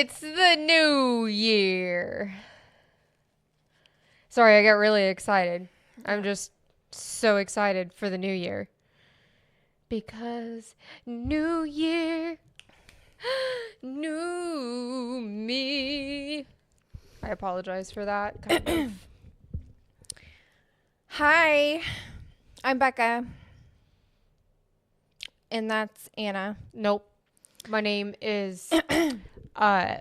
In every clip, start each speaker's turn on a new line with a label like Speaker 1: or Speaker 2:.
Speaker 1: It's the new year. Sorry, I got really excited. I'm just so excited for the new year. Because new year, new me. I apologize for that. Kind of.
Speaker 2: Hi, I'm Becca. And that's Anna.
Speaker 1: Nope. My name is uh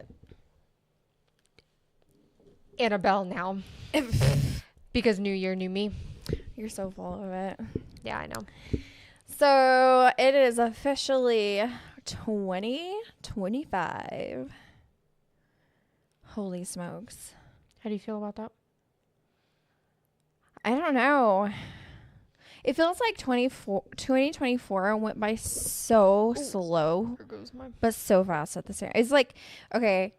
Speaker 1: Annabelle now. Because new year, new me.
Speaker 2: You're so full of it.
Speaker 1: Yeah, I know.
Speaker 2: So it is officially 2025. Holy smokes.
Speaker 1: How do you feel about that?
Speaker 2: I don't know. It feels like 2024 went by so slow,
Speaker 1: There goes my.
Speaker 2: but so fast at the same. It's like, okay,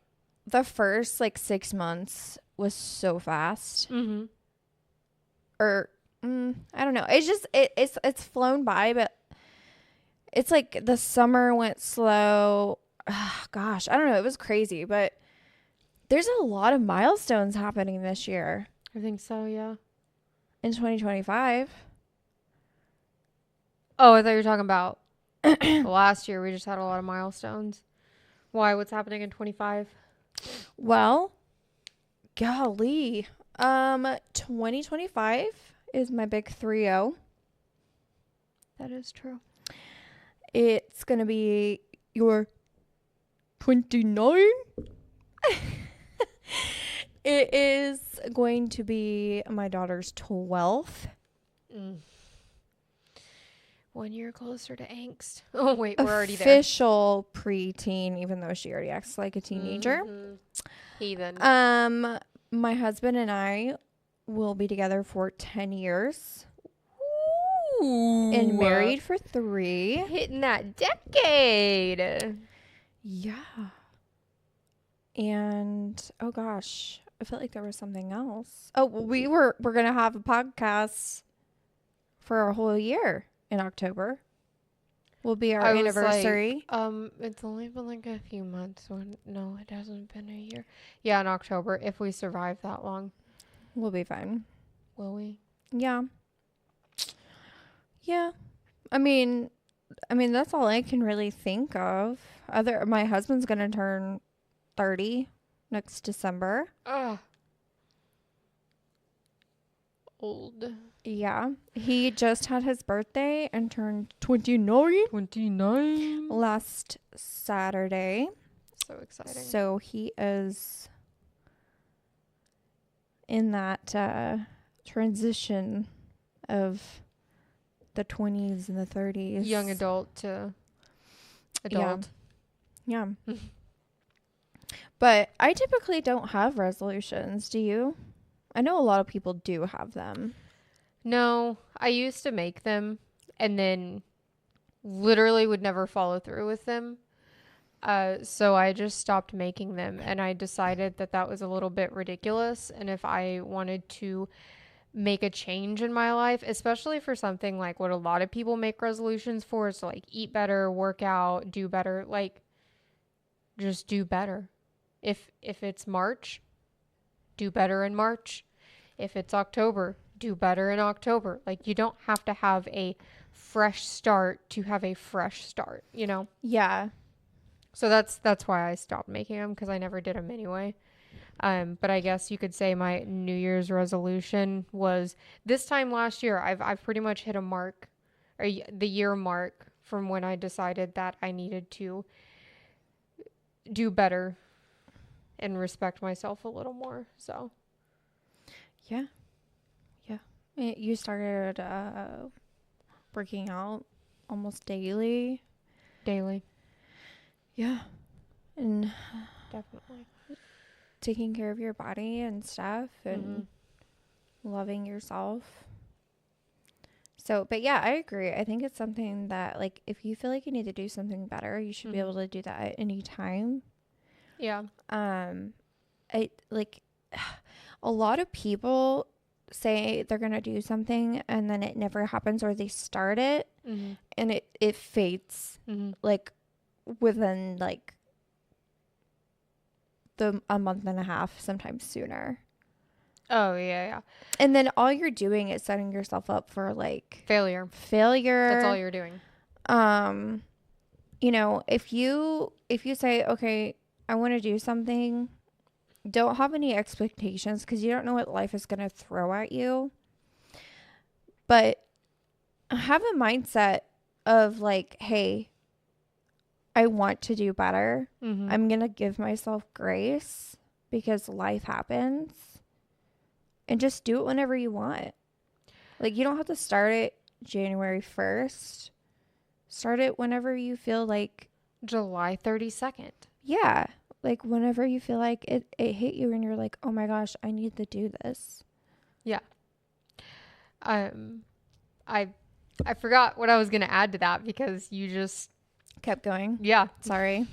Speaker 2: the first like 6 months was so fast.
Speaker 1: Mm-hmm.
Speaker 2: Or I don't know. It's just it's flown by, but it's like the summer went slow. Gosh, I don't know. It was crazy, but there's a lot of milestones happening this year
Speaker 1: I think so, yeah.
Speaker 2: in 2025.
Speaker 1: Oh, I thought you were talking about last year. We just had a lot of milestones. Why? What's happening in 25?
Speaker 2: Well, golly. 2025 is my big 3-0.
Speaker 1: That is true.
Speaker 2: It's going to be your 29. It is going to be my daughter's 12th.
Speaker 1: 1 year closer to angst. Oh, wait, we're already there.
Speaker 2: Official preteen, even though she already acts like a teenager.
Speaker 1: Mm-hmm. Heathen.
Speaker 2: My husband and I will be together for 10 years
Speaker 1: Ooh.
Speaker 2: and married for 3.
Speaker 1: Hitting that decade.
Speaker 2: Yeah. And oh gosh, I felt like there was something else. Oh, we're gonna have a podcast for a whole year in October. Will be our anniversary.
Speaker 1: It's only been like a few months. No, it hasn't been a year. Yeah, in October, if we survive that long.
Speaker 2: We'll be fine.
Speaker 1: Will we?
Speaker 2: Yeah. Yeah. I mean that's all I can really think of. My husband's gonna turn 30 next December.
Speaker 1: Old.
Speaker 2: Yeah. He just had his birthday and turned 29
Speaker 1: 29.
Speaker 2: last Saturday.
Speaker 1: So exciting.
Speaker 2: So he is in that transition of the 20s and the 30s.
Speaker 1: Young adult to adult.
Speaker 2: Yeah. But I typically don't have resolutions. Do you? I know a lot of people do have them.
Speaker 1: No, I used to make them and then literally would never follow through with them. So I just stopped making them, and I decided that that was a little bit ridiculous. And if I wanted to make a change in my life, especially for something like what a lot of people make resolutions for, is to like eat better, work out, do better, like just do better. If it's March, do better in March. If it's October, do better in October. Like you don't have to have a fresh start to have a fresh start, you know?
Speaker 2: Yeah.
Speaker 1: So that's why I stopped making them, because I never did them anyway. But I guess you could say my New Year's resolution was this time last year. I've pretty much hit a mark, or the year mark from when I decided that I needed to do better and respect myself a little more. So
Speaker 2: Yeah. Yeah. You started working out almost daily.
Speaker 1: daily,
Speaker 2: Yeah. And
Speaker 1: definitely.
Speaker 2: taking care of your body and stuff and loving yourself. So, but yeah, I agree. I think it's something that, like, if you feel like you need to do something better, you should be able to do that at any time.
Speaker 1: Yeah.
Speaker 2: I like a lot of people say they're going to do something and then it never happens, or they start it and it fades like within like a month and a half, sometimes sooner.
Speaker 1: Oh, yeah.
Speaker 2: And then all you're doing is setting yourself up for like
Speaker 1: Failure.
Speaker 2: failure.
Speaker 1: That's all you're doing.
Speaker 2: You know, if you say, okay, I want to do something, don't have any expectations because you don't know what life is going to throw at you. But have a mindset of like, hey, I want to do better.
Speaker 1: Mm-hmm.
Speaker 2: I'm going to give myself grace because life happens. And just do it whenever you want. Like, you don't have to start it January 1st. Start it whenever you feel like
Speaker 1: July 32nd.
Speaker 2: yeah, like whenever you feel like it hit you and you're like, oh my gosh, I need to do this.
Speaker 1: Yeah. I forgot what I was gonna add to that because you just
Speaker 2: Kept going.
Speaker 1: yeah.
Speaker 2: Sorry.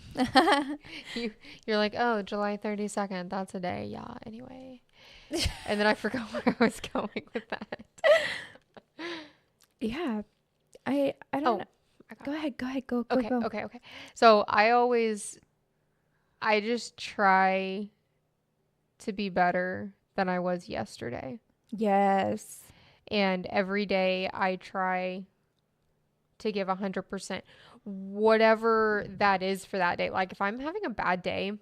Speaker 1: You're like, oh, July 32nd. That's a day. Yeah. Anyway. And then I forgot where I was going with that.
Speaker 2: Yeah. I don't know. Go ahead. Go.
Speaker 1: Okay. So I just try to be better than I was yesterday.
Speaker 2: Yes.
Speaker 1: And every day I try to give 100%, whatever that is for that day. Like if I'm having a bad day,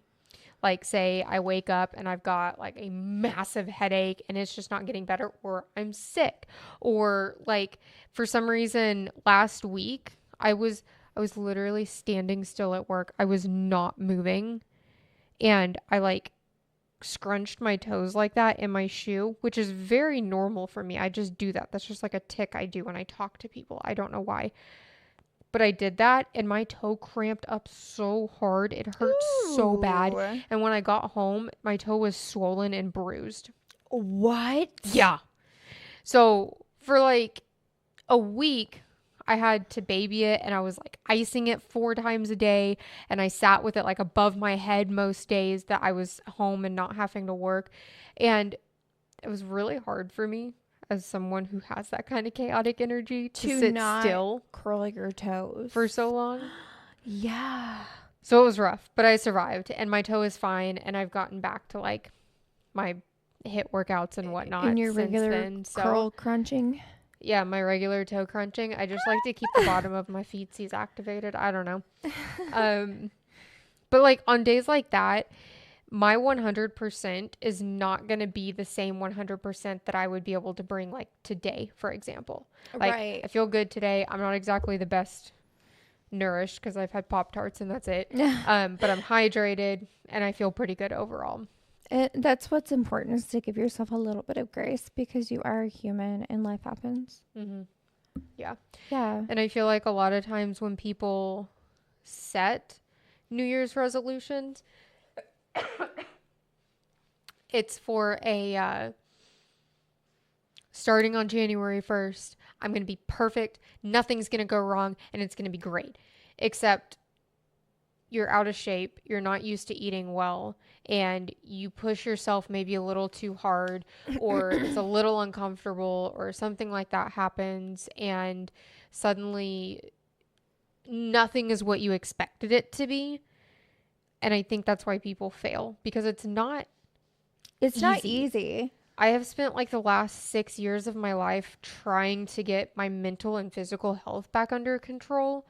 Speaker 1: like say I wake up and I've got like a massive headache and it's just not getting better, or I'm sick, or like for some reason last week I was literally standing still at work. I was not moving and I like scrunched my toes like that in my shoe, which is very normal for me. I just do that. That's just like a tick I do when I talk to people. I don't know why. But I did that and my toe cramped up so hard. It hurt so bad.
Speaker 2: Ooh.
Speaker 1: And when I got home, my toe was swollen and bruised.
Speaker 2: What?
Speaker 1: Yeah. So for like a week, I had to baby it and I was like icing it 4 times a day. And I sat with it like above my head most days that I was home and not having to work. And it was really hard for me as someone who has that kind of chaotic energy to sit
Speaker 2: not
Speaker 1: still
Speaker 2: curl your toes
Speaker 1: for so long.
Speaker 2: Yeah.
Speaker 1: So it was rough, but I survived and my toe is fine. And I've gotten back to like my HIIT workouts and whatnot.
Speaker 2: In your regular
Speaker 1: then,
Speaker 2: curl crunching.
Speaker 1: Yeah, my regular toe crunching. I just like to keep the bottom of my feetsies activated. I don't know. But like on days like that, my 100% is not going to be the same 100% that I would be able to bring like today, for example. Like
Speaker 2: Right.
Speaker 1: I feel good today. I'm not exactly the best nourished because I've had Pop-Tarts and that's it. But I'm hydrated and I feel pretty good overall.
Speaker 2: That's what's important, is to give yourself a little bit of grace because you are a human and life happens.
Speaker 1: Mm-hmm. Yeah.
Speaker 2: Yeah.
Speaker 1: And I feel like a lot of times when people set New Year's resolutions, it's for a starting on January 1st, I'm going to be perfect. Nothing's going to go wrong and it's going to be great. Except you're out of shape, you're not used to eating well, and you push yourself maybe a little too hard, or it's a little uncomfortable, or something like that happens, and suddenly nothing is what you expected it to be. And I think that's why people fail, because it's not
Speaker 2: easy.
Speaker 1: I have spent like the last 6 years of my life trying to get my mental and physical health back under control.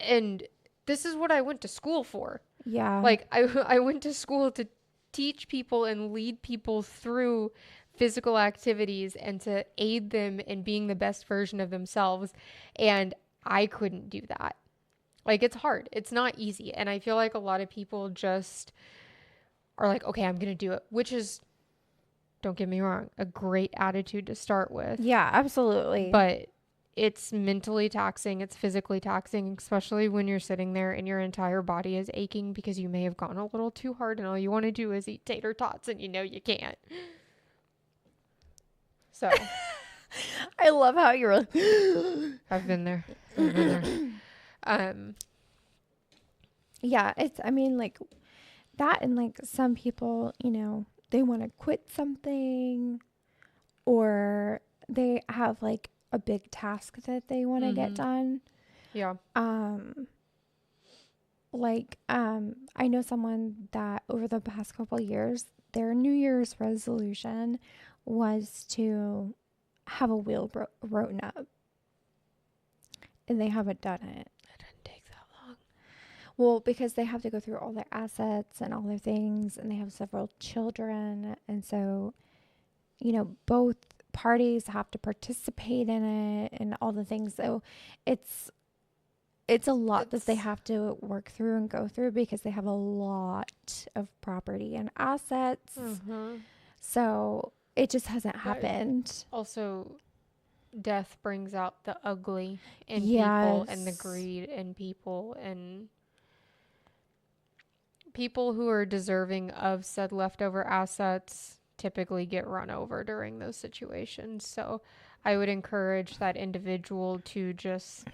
Speaker 1: And this is what I went to school for.
Speaker 2: Yeah.
Speaker 1: Like I went to school to teach people and lead people through physical activities and to aid them in being the best version of themselves. And I couldn't do that. Like it's hard. It's not easy. And I feel like a lot of people just are like, okay, I'm going to do it, which is, don't get me wrong, a great attitude to start with.
Speaker 2: Yeah, absolutely.
Speaker 1: But it's mentally taxing, it's physically taxing, especially when you're sitting there and your entire body is aching because you may have gone a little too hard and all you want to do is eat tater tots and you know you can't. So
Speaker 2: I love how you're like,
Speaker 1: I've been there.
Speaker 2: yeah, I mean, like that, and like some people, you know, they want to quit something, or they have like a big task that they want to get done.
Speaker 1: Yeah.
Speaker 2: like I know someone that over the past couple years, their New Year's resolution was to have a will written up, and they haven't done it.
Speaker 1: It didn't take that long.
Speaker 2: Well, because they have to go through all their assets and all their things, and they have several children, and so, both parties have to participate in it and all the things. So it's a lot that they
Speaker 1: It's
Speaker 2: have to work through and go through because they have a lot of property and assets.
Speaker 1: mhm.
Speaker 2: So it just hasn't
Speaker 1: But
Speaker 2: happened.
Speaker 1: also, death brings out the ugly in people and the
Speaker 2: Yes.
Speaker 1: greed in people, and people who are deserving of said leftover assets typically get run over during those situations. So I would encourage that individual to just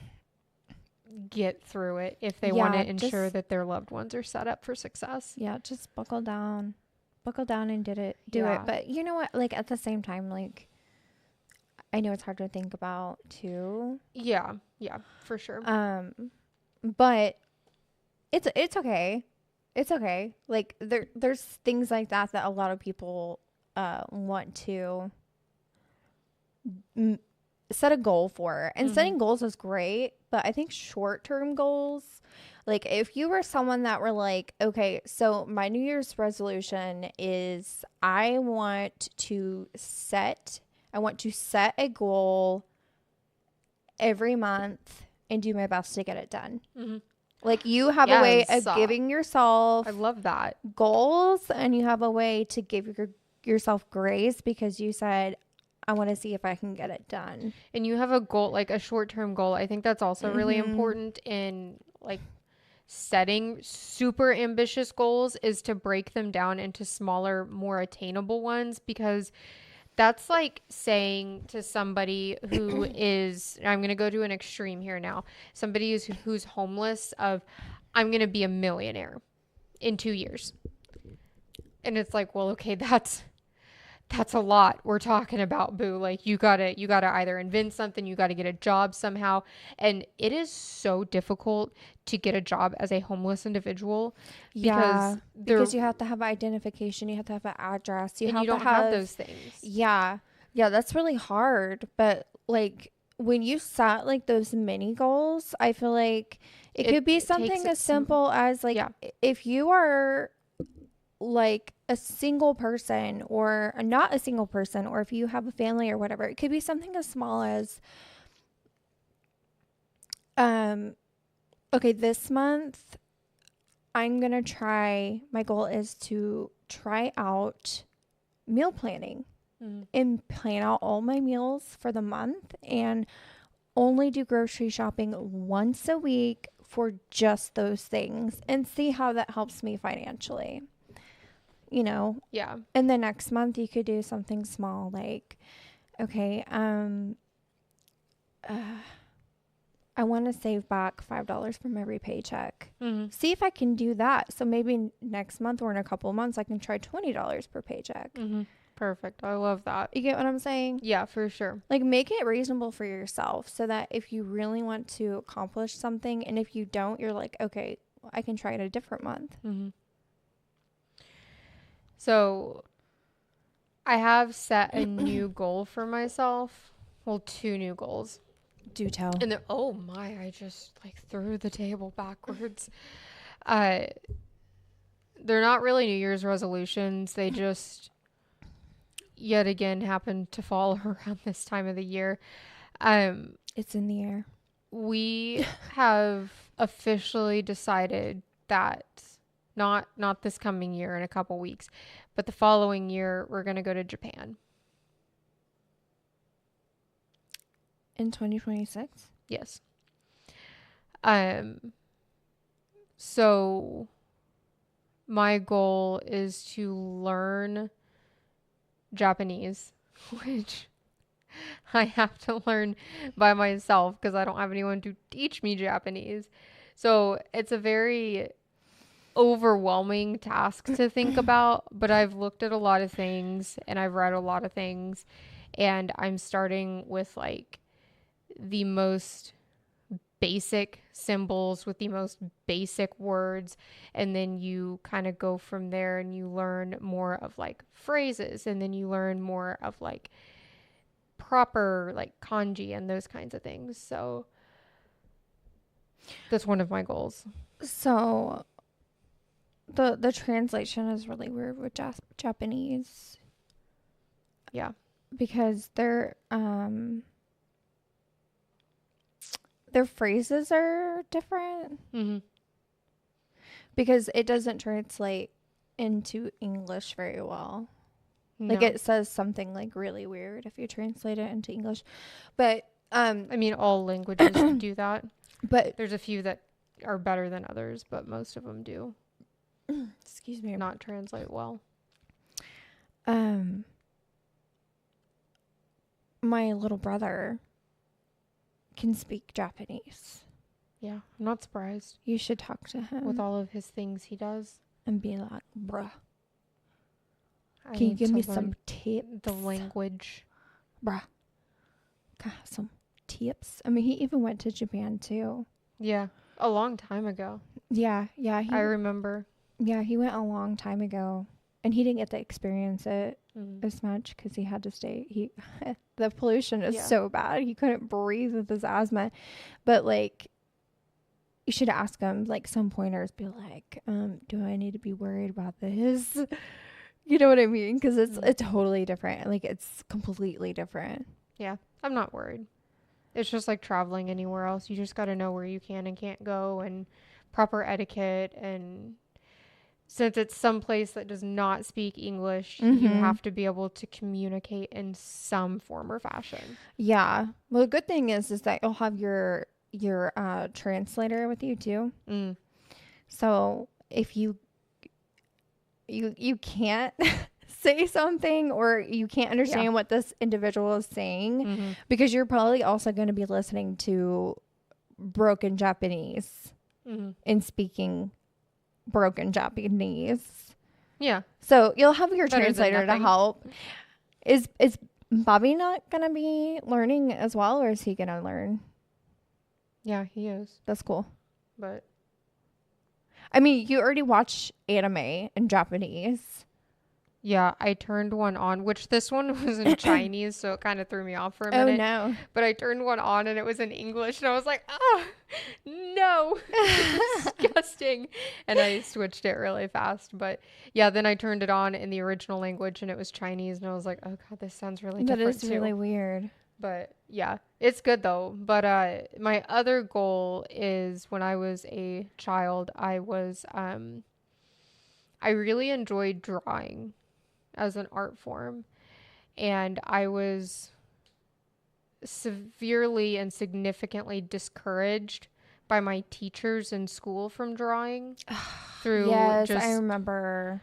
Speaker 1: get through it if they want
Speaker 2: Yeah,
Speaker 1: to ensure
Speaker 2: just
Speaker 1: that their loved ones are set up for success.
Speaker 2: yeah, just buckle down. Buckle down and do it.
Speaker 1: Yeah.
Speaker 2: But you know what? Like at the same time, like I know it's hard to think about too.
Speaker 1: Yeah. Yeah, for sure.
Speaker 2: But it's okay. It's okay. Like there's things like that a lot of people want to m- set a goal for. And
Speaker 1: Mhm.
Speaker 2: setting goals is great, but I think short-term goals, like if you were someone that were like, okay, so my New Year's resolution is I want to set a goal every month and do my best to get it done.
Speaker 1: Mhm.
Speaker 2: Like you have a way
Speaker 1: Yes.
Speaker 2: of giving yourself
Speaker 1: I love that.
Speaker 2: goals, and you have a way to give yourself grace because you said, I want to see if I can get it done.
Speaker 1: And you have a goal, like a short-term goal. I think that's also really
Speaker 2: Mm-hmm.
Speaker 1: important in like setting super ambitious goals, is to break them down into smaller, more attainable ones, because that's like saying to somebody who is, I'm going to go to an extreme here now, somebody who's homeless, of, I'm going to be a millionaire in 2 years. And it's like, well, okay, that's a lot we're talking about, boo. Like you gotta either invent something, you gotta get a job somehow. And it is so difficult to get a job as a homeless individual,
Speaker 2: Yeah,
Speaker 1: because there,
Speaker 2: because you have to have identification, you have to have an address, you
Speaker 1: and you
Speaker 2: have to
Speaker 1: don't have
Speaker 2: have,
Speaker 1: those things.
Speaker 2: yeah, yeah, that's really hard. But like when you set like those mini goals, I feel like it could be
Speaker 1: It takes
Speaker 2: something
Speaker 1: it
Speaker 2: as simple as like
Speaker 1: yeah.
Speaker 2: if you are like a single person or not a single person, or if you have a family or whatever, it could be something as small as um okay, this month I'm going to try, my goal is to try out meal planning
Speaker 1: Mm.
Speaker 2: and plan out all my meals for the month and only do grocery shopping once a week for just those things and see how that helps me financially. You know,
Speaker 1: Yeah.
Speaker 2: and the next month you could do something small like, okay, I want to save back $5 from every paycheck.
Speaker 1: Mm-hmm.
Speaker 2: See if I can do that. So maybe next month or in a couple of months I can try $20 per paycheck.
Speaker 1: Mm-hmm. Perfect. I love that.
Speaker 2: You get what I'm saying?
Speaker 1: Yeah, for sure.
Speaker 2: Like make it reasonable for yourself so that if you really want to accomplish something, and if you don't, you're like, okay, I can try it a different month.
Speaker 1: Mm-hmm. So I have set a new goal for myself. Well, two new goals.
Speaker 2: Do tell.
Speaker 1: And then, oh my, I just like threw the table backwards. Uh, they're not really New Year's resolutions. They just yet again happen to fall around this time of the year.
Speaker 2: It's in the air.
Speaker 1: We have officially decided that not this coming year in a couple weeks, but the following year we're going to go to Japan.
Speaker 2: In 2026?
Speaker 1: Yes. So my goal is to learn Japanese, which I have to learn by myself because I don't have anyone to teach me Japanese. So it's a very overwhelming task to think about, but I've looked at a lot of things and I've read a lot of things, and I'm starting with like the most basic symbols with the most basic words, and then you kind of go from there and you learn more of like phrases, and then you learn more of like proper like kanji and those kinds of things. So that's one of my goals.
Speaker 2: So the translation is really weird with Japanese.
Speaker 1: Yeah.
Speaker 2: Because their phrases are different.
Speaker 1: Mm-hmm.
Speaker 2: Because it doesn't translate into English very well.
Speaker 1: No.
Speaker 2: Like it says something like really weird if you translate it into English. But
Speaker 1: I mean, all languages do that.
Speaker 2: But
Speaker 1: There's a few that are better than others, but most of them do
Speaker 2: excuse me.
Speaker 1: not translate well.
Speaker 2: My little brother can speak Japanese.
Speaker 1: Yeah, I'm not surprised
Speaker 2: You should talk to him
Speaker 1: with all of his things he does.
Speaker 2: and be like, bruh,
Speaker 1: I
Speaker 2: can you
Speaker 1: need
Speaker 2: give
Speaker 1: to
Speaker 2: me
Speaker 1: learn
Speaker 2: some tips?
Speaker 1: the language?
Speaker 2: Bruh, can I have some tips? I mean, he even went to Japan too.
Speaker 1: Yeah, a long time ago.
Speaker 2: Yeah.
Speaker 1: I remember.
Speaker 2: Yeah, he went a long time ago, and he didn't get to experience it
Speaker 1: Mm.
Speaker 2: as much because he had to stay. The pollution is
Speaker 1: Yeah.
Speaker 2: so bad. He couldn't breathe with his asthma. But like, you should ask him like some pointers. Be like, do I need to be worried about this? You know what I mean? Because it's totally different. Like it's completely different.
Speaker 1: Yeah, I'm not worried. It's just like traveling anywhere else. You just got to know where you can and can't go, and proper etiquette. And since it's some place that does not speak English, you
Speaker 2: Mhm.
Speaker 1: have to be able to communicate in some form or fashion.
Speaker 2: Yeah. Well, the good thing is that you'll have your translator with you too.
Speaker 1: Mm.
Speaker 2: So if you can't say something or you can't understand what this individual is saying,
Speaker 1: Mm-hmm.
Speaker 2: because you're probably also going to be listening to broken Japanese
Speaker 1: Mm-hmm.
Speaker 2: and speaking broken Japanese.
Speaker 1: Yeah.
Speaker 2: So you'll have your
Speaker 1: Better than
Speaker 2: translator to
Speaker 1: nothing.
Speaker 2: help. Is Bobby not going to be learning as well, or is he going to learn?
Speaker 1: Yeah, he is.
Speaker 2: That's cool.
Speaker 1: But
Speaker 2: I mean, you already watch anime in Japanese.
Speaker 1: yeah, I turned one on, which this one was in Chinese, so it kind of threw me off for a minute.
Speaker 2: Oh, no.
Speaker 1: But I turned one on and it was in English, and I was like, oh, no, disgusting. And I switched it really fast. But yeah, then I turned it on in the original language and it was Chinese, and I was like, oh God, this sounds really
Speaker 2: That
Speaker 1: different
Speaker 2: is
Speaker 1: too.
Speaker 2: really weird.
Speaker 1: But yeah, it's good though. But my other goal is when I was a child, I really enjoyed drawing as an art form. And I was severely and significantly discouraged by my teachers in school from drawing through
Speaker 2: Yes,
Speaker 1: just
Speaker 2: I remember.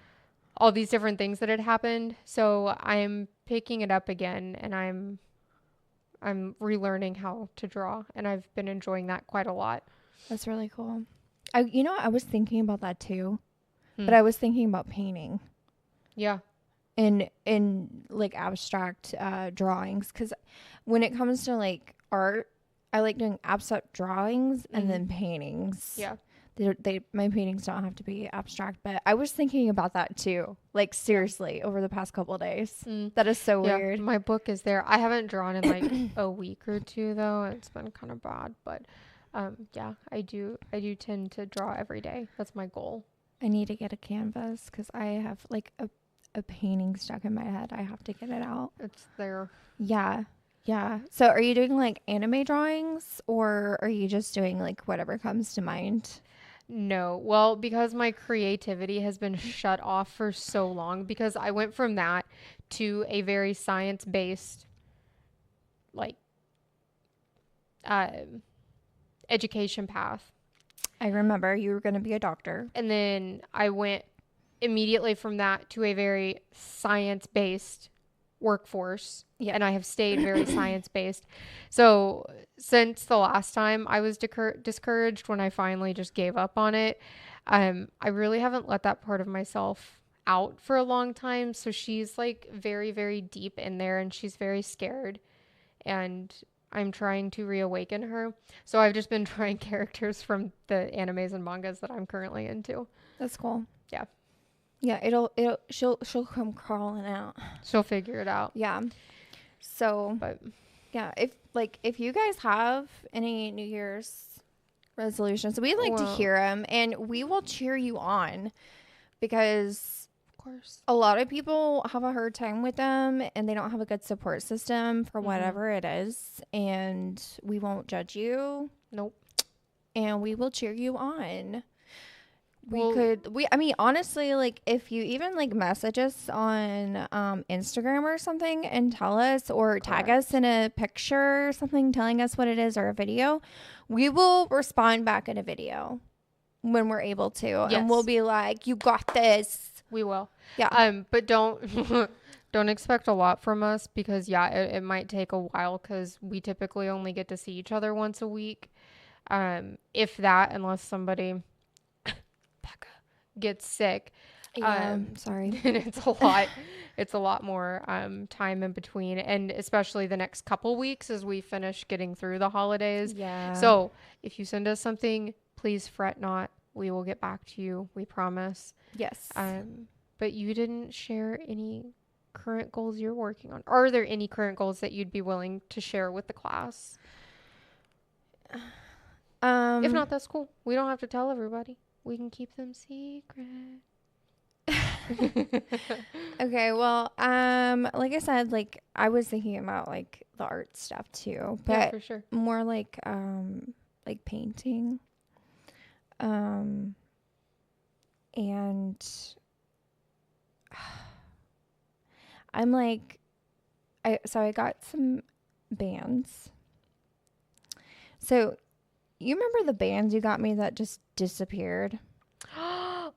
Speaker 1: all these different things that had happened. So I'm picking it up again, and I'm relearning how to draw, and I've been enjoying that quite a lot.
Speaker 2: That's really cool. I was thinking about that too,
Speaker 1: Hmm.
Speaker 2: but I was thinking about painting
Speaker 1: Yeah.
Speaker 2: in like abstract drawings, because when it comes to like art, I like doing abstract drawings and then paintings.
Speaker 1: Yeah.
Speaker 2: My paintings don't have to be abstract, but I was thinking about that too. Like seriously, over the past couple of days. That is so
Speaker 1: Yeah,
Speaker 2: weird.
Speaker 1: my book is there. I haven't drawn in like a week or two though. It's been kind of bad, but yeah, I do tend to draw every day. That's my goal.
Speaker 2: I need to get a canvas because I have like a painting stuck in my head. I have to get it out.
Speaker 1: It's there.
Speaker 2: Yeah. Yeah. So are you doing like anime drawings, or are you just doing like whatever comes to mind?
Speaker 1: No. Well, because my creativity has been shut off for so long, because I went from that to a very science-based like education path.
Speaker 2: I remember you were going to be a doctor.
Speaker 1: And then I went immediately from that to a very science-based workforce.
Speaker 2: Yeah.
Speaker 1: And I have stayed very science-based. So since the last time I was discouraged when I finally just gave up on it, I really haven't let that part of myself out for a long time. So she's like very, very deep in there, and she's very scared. And I'm trying to reawaken her. So I've just been trying characters from the animes and mangas that I'm currently into.
Speaker 2: That's cool.
Speaker 1: Yeah.
Speaker 2: Yeah, she'll come crawling out.
Speaker 1: She'll figure it out.
Speaker 2: Yeah. So,
Speaker 1: But
Speaker 2: yeah, if you guys have any New Year's resolutions, we'd like to
Speaker 1: Well-
Speaker 2: hear them, and we will cheer you on, because
Speaker 1: of course.
Speaker 2: a lot of people have a hard time with them, and they don't have a good support system for
Speaker 1: Mhm.
Speaker 2: whatever it is, and we won't judge you,
Speaker 1: Nope.
Speaker 2: and we will cheer you on.
Speaker 1: Well-
Speaker 2: I mean, honestly, like, if you even like message us on Instagram or something and tell us, or tag us in a picture or something telling us what it is, or a video, we will respond back in a video when we're able to. And we'll
Speaker 1: Yes.
Speaker 2: be like, you got this.
Speaker 1: We will.
Speaker 2: Yeah.
Speaker 1: But don't don't expect a lot from us, because it might take a while, because we typically only get to see each other once a week. If that, unless somebody Becca gets sick.
Speaker 2: Sorry.
Speaker 1: And it's a lot more time in between, and especially the next couple weeks as we finish getting through the holidays.
Speaker 2: Yeah.
Speaker 1: So if you send us something, please fret not. We will get back to you. We promise.
Speaker 2: yes.
Speaker 1: But you didn't share any current goals you're working on. Are there any current goals that you'd be willing to share with the class? If not, that's cool. We don't have to tell everybody. We can keep them secret.
Speaker 2: Okay, well, like I said, like, I was thinking about like the art stuff too, but
Speaker 1: Yeah, for sure.
Speaker 2: more like painting. And I'm like, I got some bands. So you remember the bands you got me that just disappeared?
Speaker 1: Ah!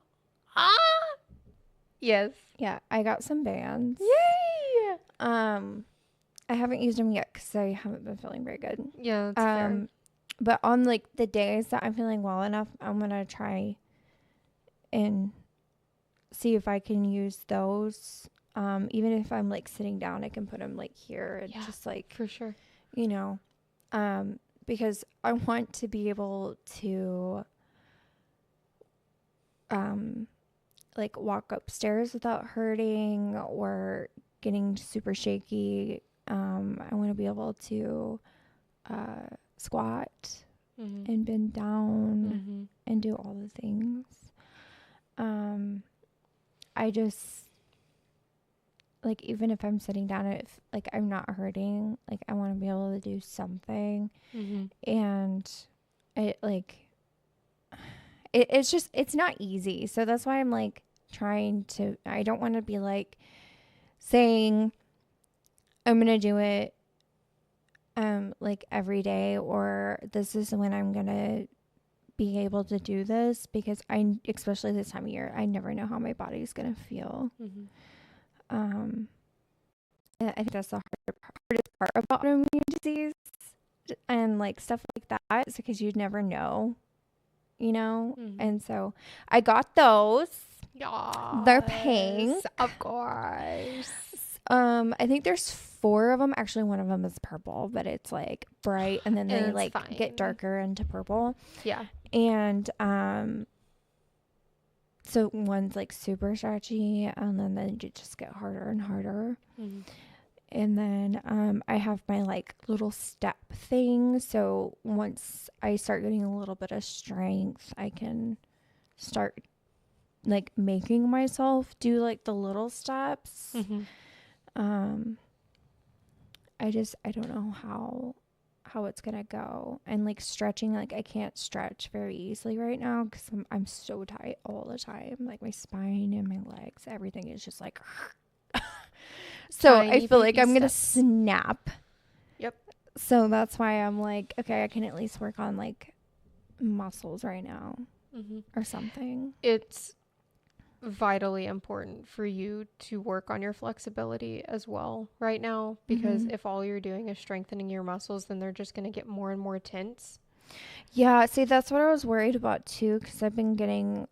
Speaker 1: Yes.
Speaker 2: Yeah, I got some bands.
Speaker 1: Yay!
Speaker 2: I haven't used them yet because I haven't been feeling very good.
Speaker 1: Yeah, that's fair.
Speaker 2: But on like the days that I'm feeling well enough, I'm gonna try and see if I can use those. Even if I'm like sitting down, I can put them like here and
Speaker 1: Yeah.
Speaker 2: just like,
Speaker 1: For sure.
Speaker 2: you know, because I want to be able to like walk upstairs without hurting or getting super shaky. I want to be able to squat
Speaker 1: Mm-hmm.
Speaker 2: and bend down
Speaker 1: Mm-hmm.
Speaker 2: and do all the things. I just, like, even if I'm sitting down, if like I'm not hurting, like I want to be able to do something.
Speaker 1: Mm-hmm.
Speaker 2: And it like it's just, it's not easy, so that's why I'm like trying to, I don't want to be like saying I'm gonna do it like every day, or this is when I'm gonna be able to do this, because especially this time of year, I never know how my body's gonna feel.
Speaker 1: Mm-hmm.
Speaker 2: And I think that's the hardest part about autoimmune disease and like stuff like that, is because you'd never know, you know?
Speaker 1: Mhm.
Speaker 2: And so I got those.
Speaker 1: Yeah.
Speaker 2: They're pink.
Speaker 1: Of course.
Speaker 2: I think there's 4 of them. Actually, one of them is purple, but it's like bright, and then they
Speaker 1: It's
Speaker 2: like
Speaker 1: fine.
Speaker 2: get darker into purple.
Speaker 1: Yeah.
Speaker 2: And so one's like super stretchy, and then they just get harder and harder.
Speaker 1: Mm-hmm.
Speaker 2: And then I have my like little step thing. So once I start getting a little bit of strength, I can start like making myself do like the little steps.
Speaker 1: Mm-hmm.
Speaker 2: I don't know how it's gonna go. And like stretching, like I can't stretch very easily right now because I'm so tight all the time. Like my spine and my legs, everything is just like so I
Speaker 1: Tiny
Speaker 2: feel like
Speaker 1: baby
Speaker 2: I'm gonna
Speaker 1: steps.
Speaker 2: snap.
Speaker 1: Yep.
Speaker 2: So that's why I'm like, okay, I can at least work on like muscles right now
Speaker 1: Mm-hmm.
Speaker 2: or something.
Speaker 1: It's vitally important for you to work on your flexibility as well right now, because
Speaker 2: Mhm.
Speaker 1: if all you're doing is strengthening your muscles, then they're just going to get more and more tense.
Speaker 2: Yeah, see, that's what I was worried about too, because I've been getting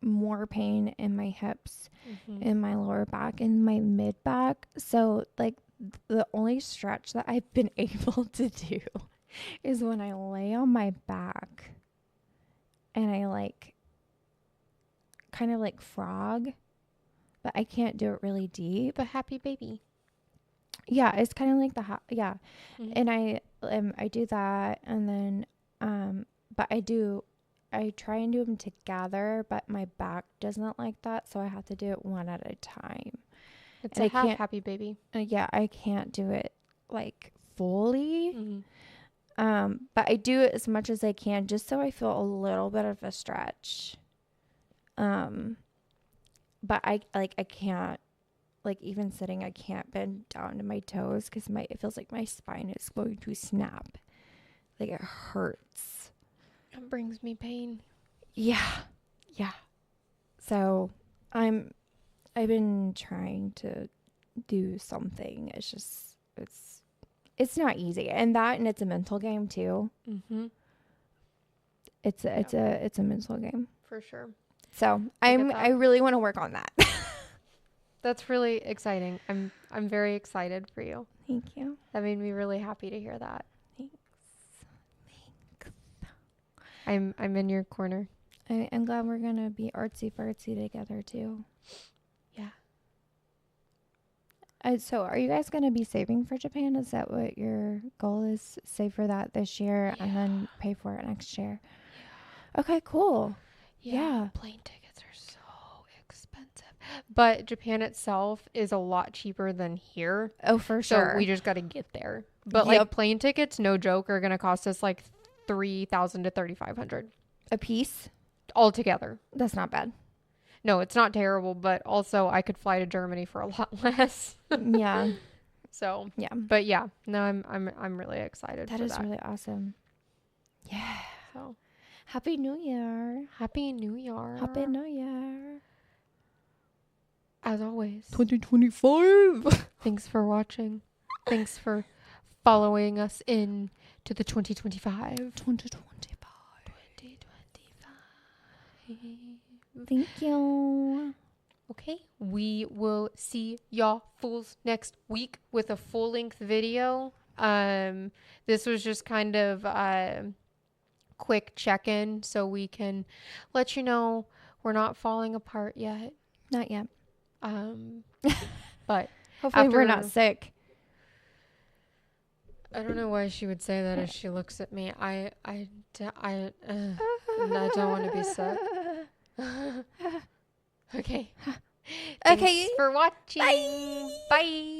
Speaker 2: more pain in my hips,
Speaker 1: Mm-hmm.
Speaker 2: in my lower back, and my mid back. So like the only stretch that I've been able to do is when I lay on my back and I like kind of like frog, but I can't do it really deep.
Speaker 1: The happy baby.
Speaker 2: Yeah, it's kind of like yeah.
Speaker 1: Mhm.
Speaker 2: And I do that, and then but I try and do them together, but my back doesn't like that, so I have to do it one at a time.
Speaker 1: It's
Speaker 2: And
Speaker 1: a
Speaker 2: I
Speaker 1: half
Speaker 2: can't
Speaker 1: happy baby.
Speaker 2: yeah, I can't do it like fully.
Speaker 1: Mhm.
Speaker 2: But I do it as much as I can just so I feel a little bit of a stretch. But I can't, like, even sitting, I can't bend down to my toes because it feels like my spine is going to snap. Like, it hurts.
Speaker 1: It brings me pain.
Speaker 2: Yeah. Yeah. So I've been trying to do something. It's just, it's not easy. And it's a mental game too.
Speaker 1: Mm-hmm.
Speaker 2: It's a mental game.
Speaker 1: For sure.
Speaker 2: So
Speaker 1: I get that.
Speaker 2: I really want to work on that.
Speaker 1: That's really exciting. I'm very excited for you.
Speaker 2: Thank you.
Speaker 1: That made me really happy to hear that.
Speaker 2: Thanks.
Speaker 1: I'm in your corner.
Speaker 2: I'm glad we're gonna be artsy fartsy together too.
Speaker 1: Yeah.
Speaker 2: So are you guys gonna be saving for Japan? Is that what your goal is? Save for that this year and then pay for it next year. Okay, cool. Yeah.
Speaker 1: Plane tickets are so expensive. But Japan itself is a lot cheaper than here.
Speaker 2: Oh, for sure.
Speaker 1: So we just got to get there. But like
Speaker 2: Yep.
Speaker 1: plane tickets, no joke, are going to cost us like 3,000 to 3,500
Speaker 2: A piece?
Speaker 1: altogether.
Speaker 2: That's not bad.
Speaker 1: No, it's not terrible, but also I could fly to Germany for a lot less.
Speaker 2: Yeah.
Speaker 1: So,
Speaker 2: Yeah.
Speaker 1: but yeah, no, I'm really excited
Speaker 2: That
Speaker 1: for
Speaker 2: is
Speaker 1: that.
Speaker 2: really awesome. Yeah.
Speaker 1: So,
Speaker 2: Happy New Year.
Speaker 1: Happy New Year.
Speaker 2: Happy New Year.
Speaker 1: As always.
Speaker 2: 2025.
Speaker 1: Thanks for watching. Thanks for following us in to the 2025.
Speaker 2: 2025.
Speaker 1: 2025.
Speaker 2: Thank you.
Speaker 1: Okay, we will see y'all fools next week with a full-length video. This was just kind of a quick check-in so we can let you know we're not falling apart yet.
Speaker 2: Not yet.
Speaker 1: But
Speaker 2: Hopefully we're not
Speaker 1: after-
Speaker 2: sick.
Speaker 1: I don't know why she would say that as she looks at me. I don't want to be sick. Okay.
Speaker 2: Okay.
Speaker 1: Thanks for watching. Bye.